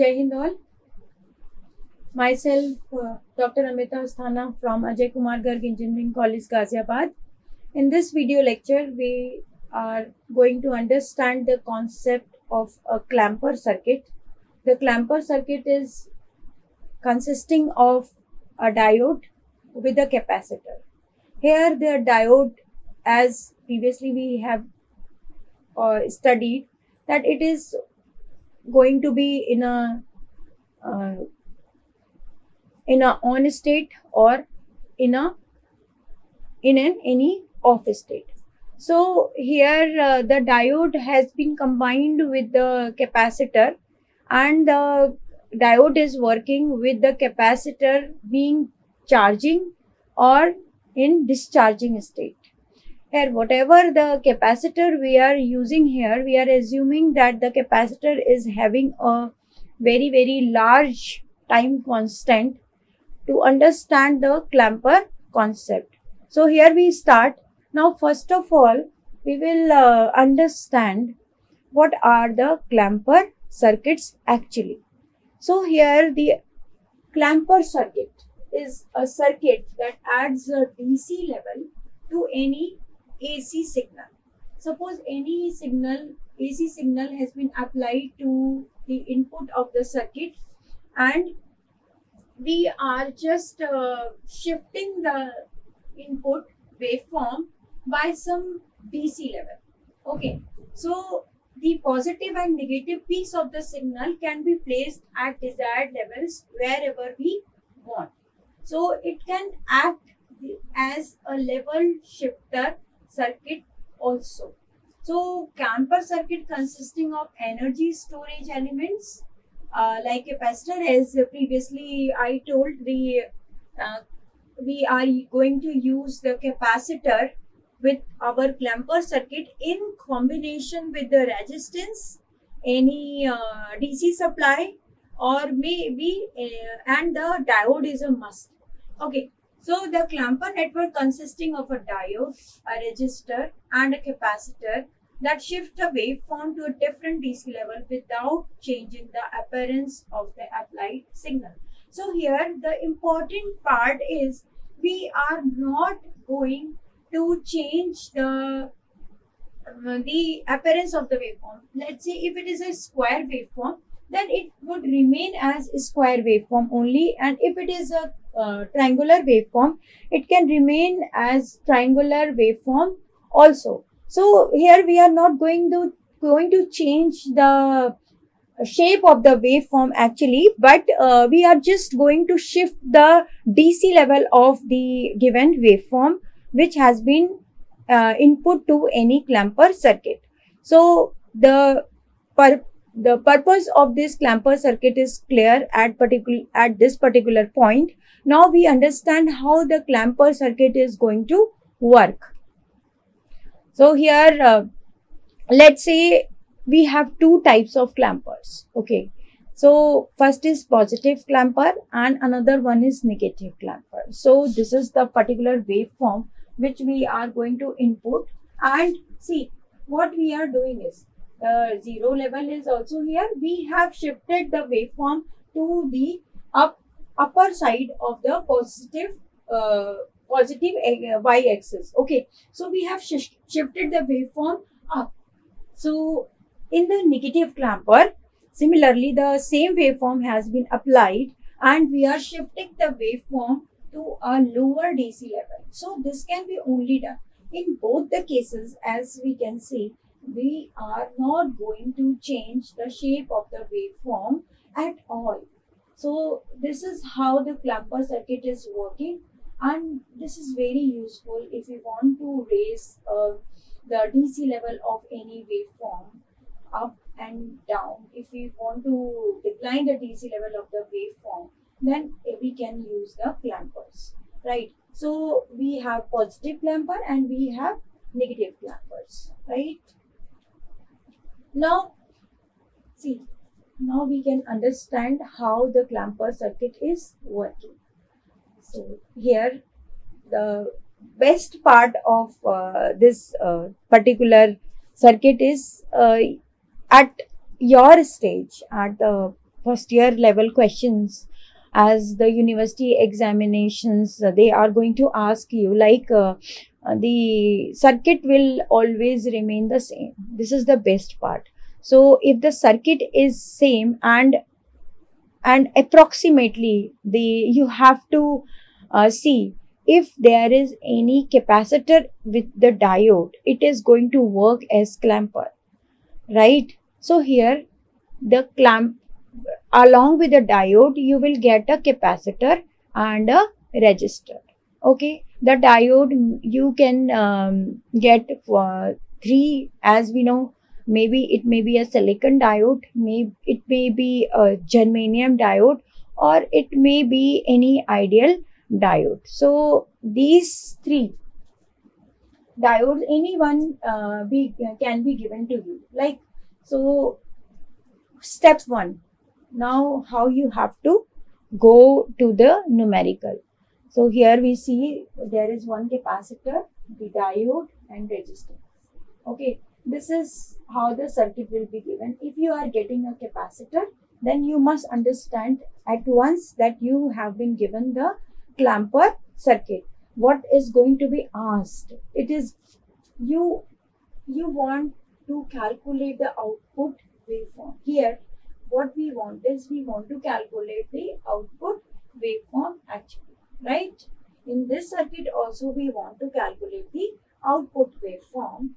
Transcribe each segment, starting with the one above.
Jai Hind all. Myself, Dr. Amita Asthana from Ajay Kumar Garg Engineering College, Ghaziabad. In this video lecture, we are going to understand the concept of a clamper circuit. The clamper circuit is consisting of a diode with a capacitor. Here, the diode, as previously we have studied, that it is going to be in a on state or in an any off state. So here the diode has been combined with the capacitor, and the diode is working with the capacitor being charging or in discharging state. Here, whatever the capacitor we are using here, we are assuming that the capacitor is having a very large time constant to understand the clamper concept. So here we start. Now first of all, we will understand what are the clamper circuits actually. So here the clamper circuit is a circuit that adds a DC level to any AC signal. Suppose any AC signal has been applied to the input of the circuit, and we are just shifting the input waveform by some DC level. Okay, so the positive and negative piece of the signal can be placed at desired levels wherever we want. So it can act as a level shifter circuit also. So clamper circuit consisting of energy storage elements like capacitor, as previously I told, we are going to use the capacitor with our clamper circuit in combination with the resistance, any DC supply, or maybe and the diode is a must. Okay, so the clamper network consisting of a diode, a resistor and a capacitor that shift the waveform to a different DC level without changing the appearance of the applied signal. So here the important part is we are not going to change the appearance of the waveform. Let's say if it is a square waveform, then it would remain as a square waveform only, and if it is a triangular waveform, it can remain as triangular waveform also. So here we are not going to change the shape of the waveform actually, but we are just going to shift the DC level of the given waveform which has been input to any clamper circuit. So the purpose of this clamper circuit is clear at this particular point. Now we understand how the clamper circuit is going to work. So here let's say we have two types of clampers. Okay, so first is positive clamper and another one is negative clamper. So this is the particular waveform which we are going to input, and see what we are doing is the zero level is also here. We have shifted the waveform to the upper side of the positive y-axis. Okay, so we have shifted the waveform up. So in the negative clamper, similarly the same waveform has been applied and we are shifting the waveform to a lower DC level. So this can be only done. In both the cases, as we can see, we are not going to change the shape of the waveform at all. So this is how the clamper circuit is working, and this is very useful if we want to raise the DC level of any waveform up and down. If we want to decline the DC level of the waveform, then we can use the clampers, right? So we have positive clamper and we have negative clampers, right? Now see, now we can understand how the clamper circuit is working. So here the best part of this particular circuit is at your stage, at the first year level questions, as the university examinations, they are going to ask you like the circuit will always remain the same. This is the best part. So if the circuit is same, and approximately the you have to see if there is any capacitor with the diode, it is going to work as clamper, right? So here the clamp, along with the diode you will get a capacitor and a resistor. Okay, the diode you can get three, as we know. Maybe it may be a silicon diode, it may be a germanium diode, or it may be any ideal diode. So these three diodes, any one can be given to you. Like, so step one. Now how you have to go to the numerical. So here we see there is one capacitor, the diode and resistor. Okay, this is how the circuit will be given. If you are getting a capacitor, then you must understand at once that you have been given the clamper circuit. What is going to be asked? It is you want to calculate the output waveform. Here what we want is we want to calculate the output waveform actually, right? In this circuit also we want to calculate the output waveform.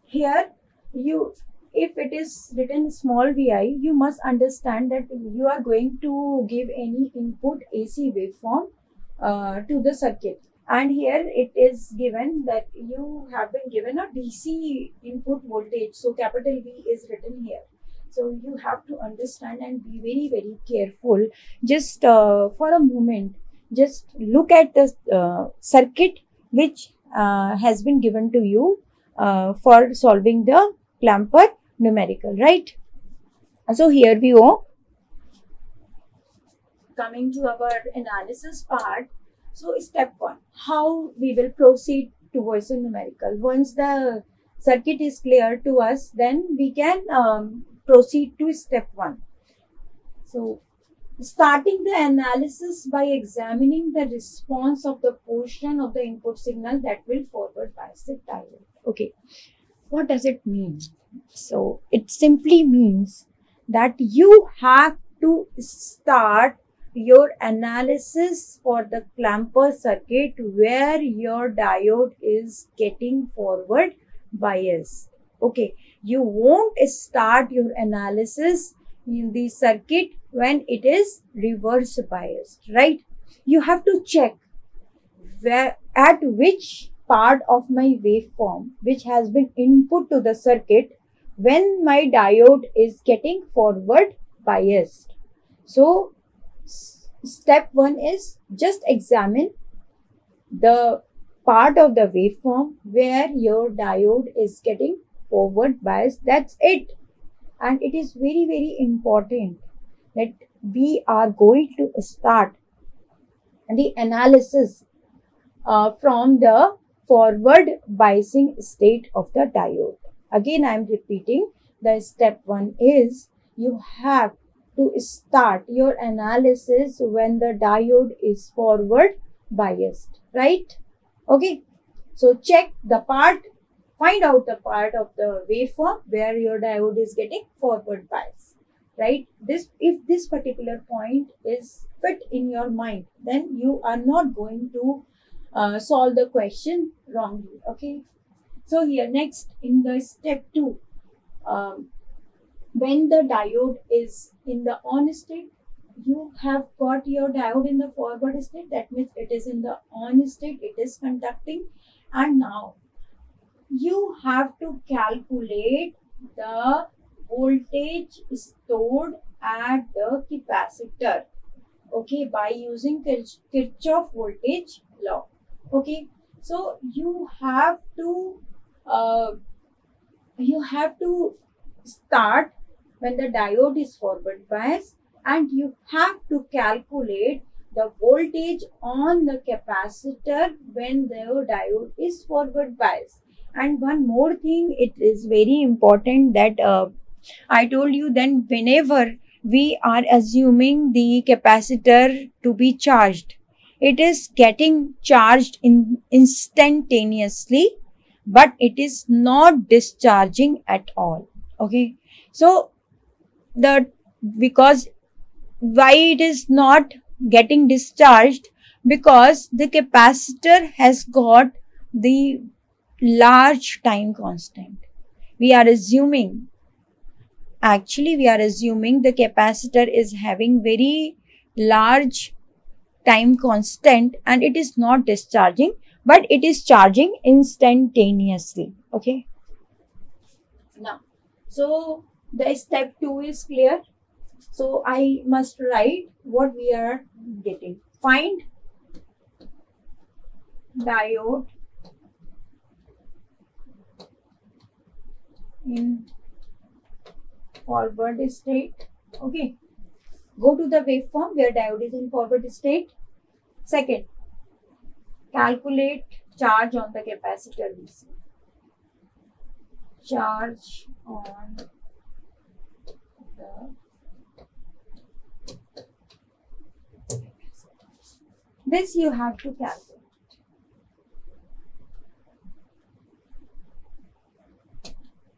Here if it is written small vi, you must understand that you are going to give any input AC waveform to the circuit. And here it is given that you have been given a DC input voltage. So capital V is written here. So you have to understand and be very, very careful. Just for a moment, just look at the circuit which has been given to you for solving the clamper numerical, right? So here we go. Coming to our analysis part. So step one, how we will proceed towards the numerical. Once the circuit is clear to us, then we can proceed to step one. So starting the analysis by examining the response of the portion of the input signal that will forward bias the diode. Okay, what does it mean? So it simply means that you have to start your analysis for the clamper circuit where your diode is getting forward bias. Okay, you won't start your analysis in the circuit when it is reverse biased, right? You have to check where at which part of my waveform which has been input to the circuit when my diode is getting forward biased. So step one is just examine the part of the waveform where your diode is getting forward biased. That's it. And it is very, very important that we are going to start the analysis from the forward biasing state of the diode. Again, I am repeating, the step one is you have to start your analysis when the diode is forward biased, right? Okay, so check the part, find out the part of the waveform where your diode is getting forward bias, right? If this particular point is fit in your mind, then you are not going to solve the question wrongly. Okay, so here next in the step two, when the diode is in the on state, you have got your diode in the forward state. That means it is in the on state, it is conducting. And now you have to calculate the voltage stored at the capacitor, okay, by using Kirchhoff voltage law. Okay, so you have to start when the diode is forward biased, and you have to calculate the voltage on the capacitor when the diode is forward biased. And one more thing, it is very important that I told you, then whenever we are assuming the capacitor to be charged. It is getting charged instantaneously, but it is not discharging at all. Okay, so because why it is not getting discharged? Because the capacitor has got the large time constant. We are assuming the capacitor is having very large time constant and it is not discharging, but it is charging instantaneously. Okay, now so the step 2 is clear. So I must write what we are getting. Find diode in forward state. Okay, go to the waveform where diode is in forward state. Second, calculate charge on the capacitor VC. Charge on the this you have to calculate.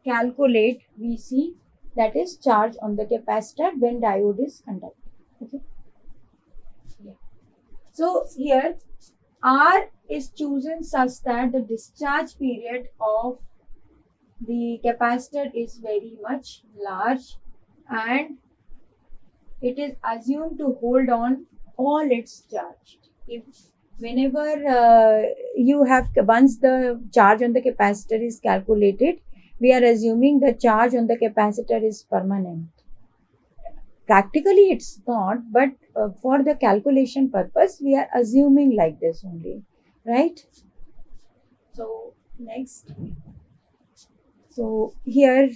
Calculate VC, that is charge on the capacitor when diode is conducting. Okay. Yeah. So here R is chosen such that the discharge period of the capacitor is very much large and it is assumed to hold on all its charge. If whenever you have, once the charge on the capacitor is calculated, we are assuming the charge on the capacitor is permanent. Practically it's not, but for the calculation purpose we are assuming like this only, right? So next, so here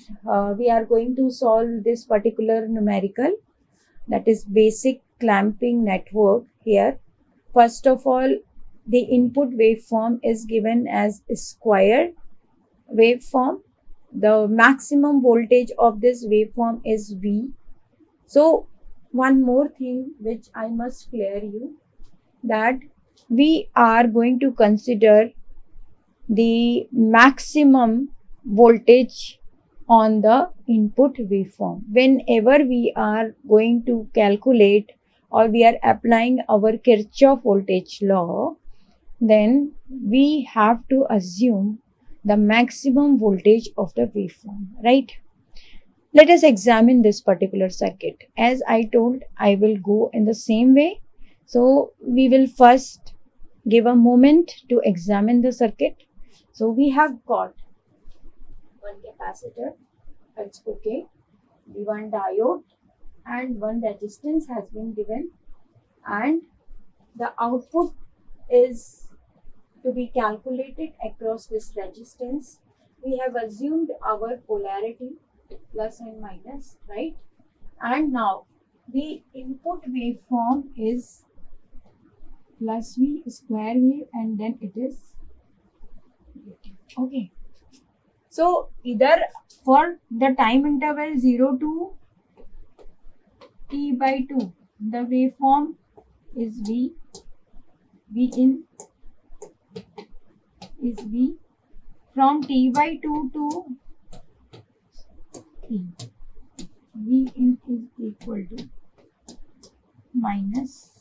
we are going to solve this particular numerical, that is basic clamping network. Here first of all, the input waveform is given as a square waveform. The maximum voltage of this waveform is V. So one more thing which I must clear you, that we are going to consider the maximum voltage on the input waveform. Whenever we are going to calculate or we are applying our Kirchhoff voltage law, then we have to assume the maximum voltage of the waveform, right? Let us examine this particular circuit. As I told, I will go in the same way. So we will first give a moment to examine the circuit. So we have got one capacitor, it's okay, the one diode and one resistance has been given, and the output is to be calculated across this resistance. We have assumed our polarity plus and minus, right? And now the input waveform is plus V square wave and then it is okay. So either for the time interval 0 to t by 2, the waveform is V in is V from t by 2 to t. V in is equal to minus.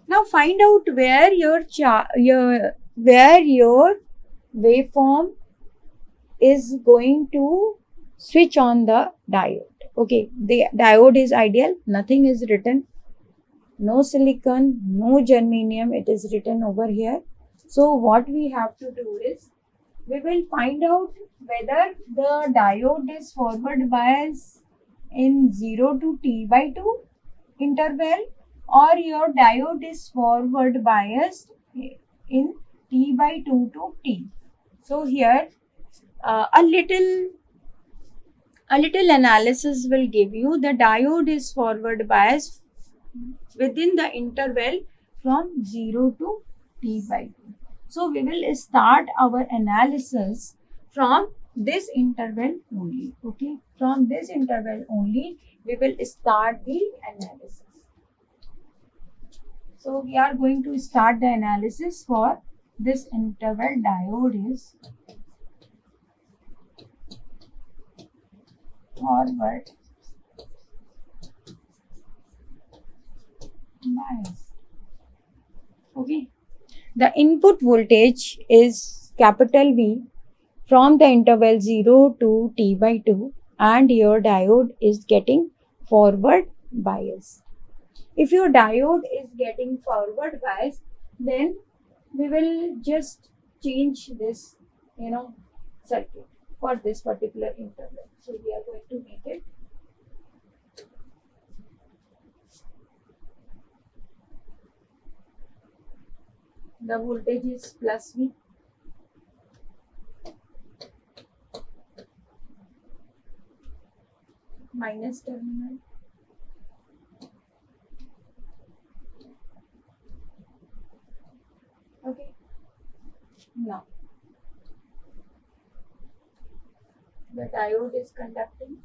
Now find out where your waveform is going to switch on the diode. Okay, the diode is ideal, nothing is written, no silicon, no germanium, it is written over here. So what we have to do is, we will find out whether the diode is forward bias in 0 to t by 2 interval or your diode is forward biased in t by 2 to t. So here a little analysis will give you the diode is forward biased within the interval from 0 to t by 2. So we will start our analysis from this interval only. Okay, from this interval only we will start the analysis. So we are going to start the analysis for this interval. Diode is forward bias. Okay, the input voltage is capital V from the interval 0 to T by 2, and your diode is getting forward bias. If your diode is getting forward bias, then we will just change this, circuit for this particular interval. So we are going to make it the voltage is plus V. Minus terminal. Okay. Now the diode is conducting.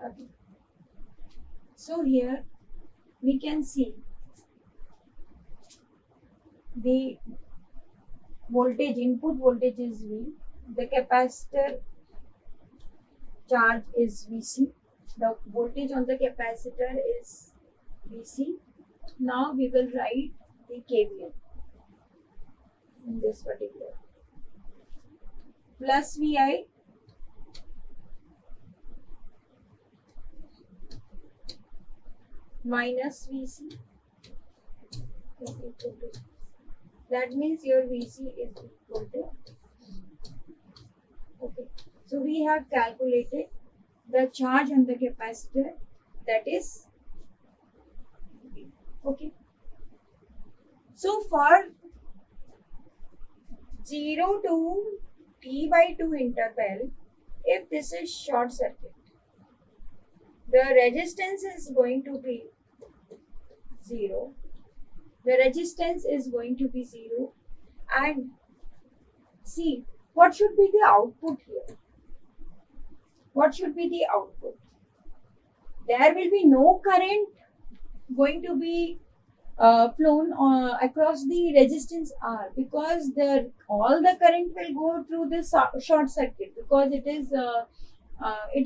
Okay. So here we can see the voltage, input voltage is V, the capacitor charge is Vc, the voltage on the capacitor is Vc. Now we will write the KVL in this particular. Plus Vi minus Vc is equal to, that means your Vc is equal to, okay. So we have calculated the charge on the capacitor, that is V. Okay. So for 0 to T by 2 interval, if this is short circuit, the resistance is going to be 0. The resistance is going to be 0, and see what should be the output here. What should be the output? There will be no current going to be flown across the resistance R, because all the current will go through this short circuit, because it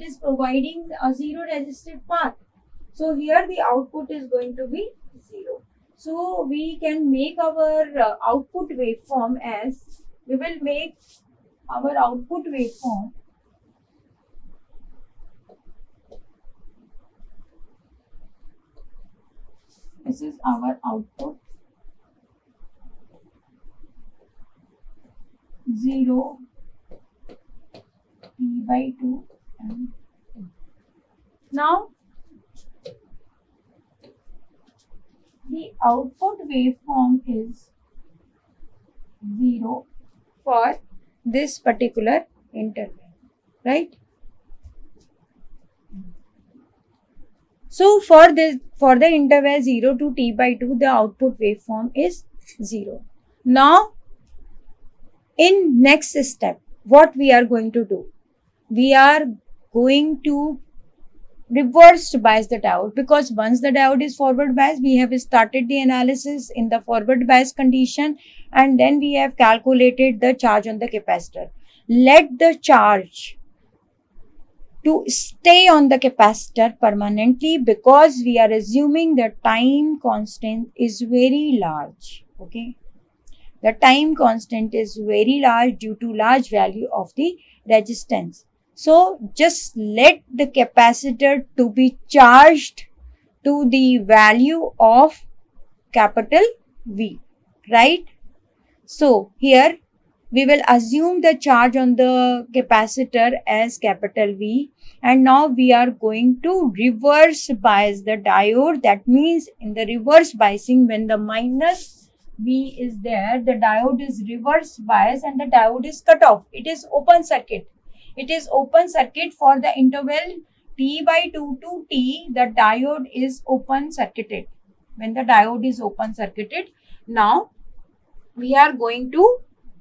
is providing a zero resistive path. So here the output is going to be 0. So we can make our output waveform as, we will make our output waveform this is our output 0 T by 2 and 2. Now the output waveform is 0 for this particular interval, right? So for the interval 0 to T by 2, the output waveform is 0. Now in next step, what we are going to do? We are going to reverse bias the diode, because once the diode is forward bias, we have started the analysis in the forward bias condition, and then we have calculated the charge on the capacitor. Let the charge to stay on the capacitor permanently, because we are assuming the time constant is very large. Okay, the time constant is very large due to large value of the resistance. So just let the capacitor to be charged to the value of capital V, right? So here we will assume the charge on the capacitor as capital V, and now we are going to reverse bias the diode. That means in the reverse biasing, when the minus V is there, the diode is reverse bias and the diode is cut off. It is open circuit. It is open circuit for the interval T/2 to T. The diode is open circuited. When the diode is open circuited, now we are going to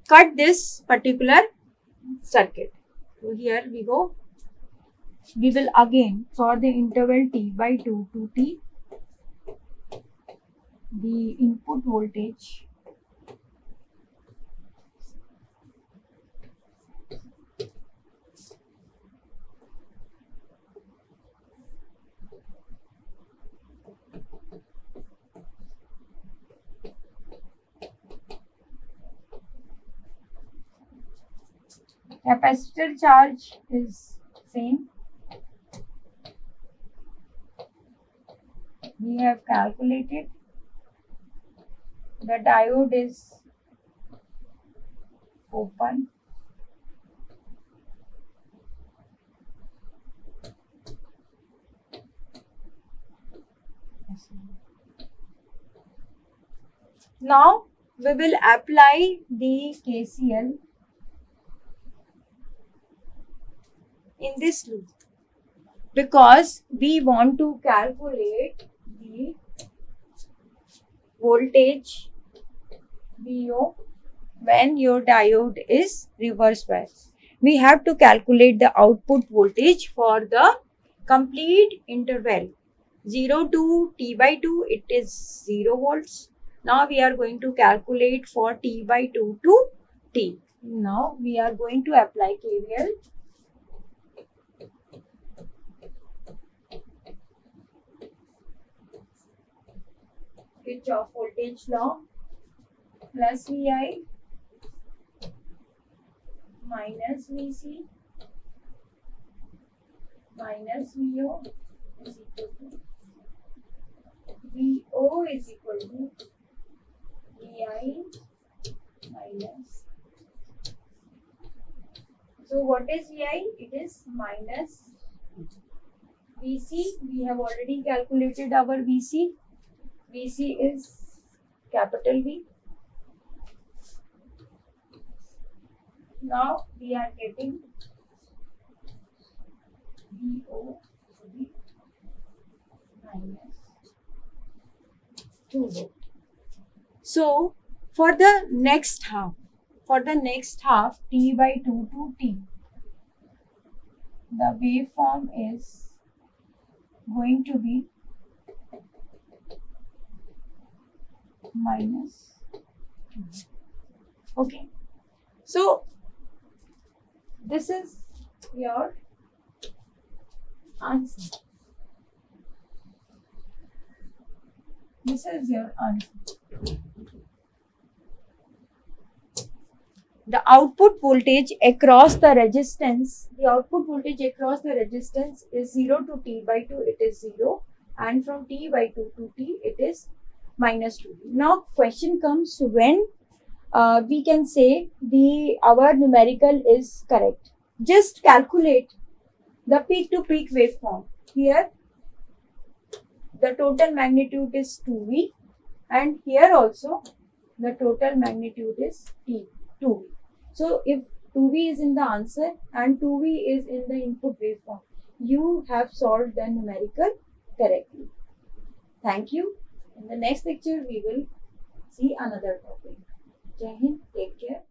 cut this particular circuit. So here we go. We will again, for the interval T/2 to T, the input voltage capacitor charge is same. We have calculated. The diode is open. Now we will apply the KCL in this loop because we want to calculate the voltage VO when your diode is reverse bias. We have to calculate the output voltage for the complete interval 0 to T/2, it is 0 volts. Now we are going to calculate for T/2 to T. Now we are going to apply KVL. Kirchhoff voltage law, plus VI minus VC minus VO is equal to VO is equal to VI minus. So what is VI? It is minus VC. We have already calculated our VC. VC is capital V. Now we are getting VO to be minus 2 volt. So for the next half T/2 to T, the waveform is going to be minus 2. Okay, so this is your answer. This is your answer. The output voltage across the resistance, is 0 to T/2, it is 0, and from T/2 to T, it is minus 2. Now question comes when we can say our numerical is correct. Just calculate the peak to peak waveform. Here the total magnitude is 2V, and here also the total magnitude is 2V. So if 2V is in the answer and 2V is in the input waveform, you have solved the numerical correctly. Thank you. In the next lecture, we will see another topic. Jai Hind, take care.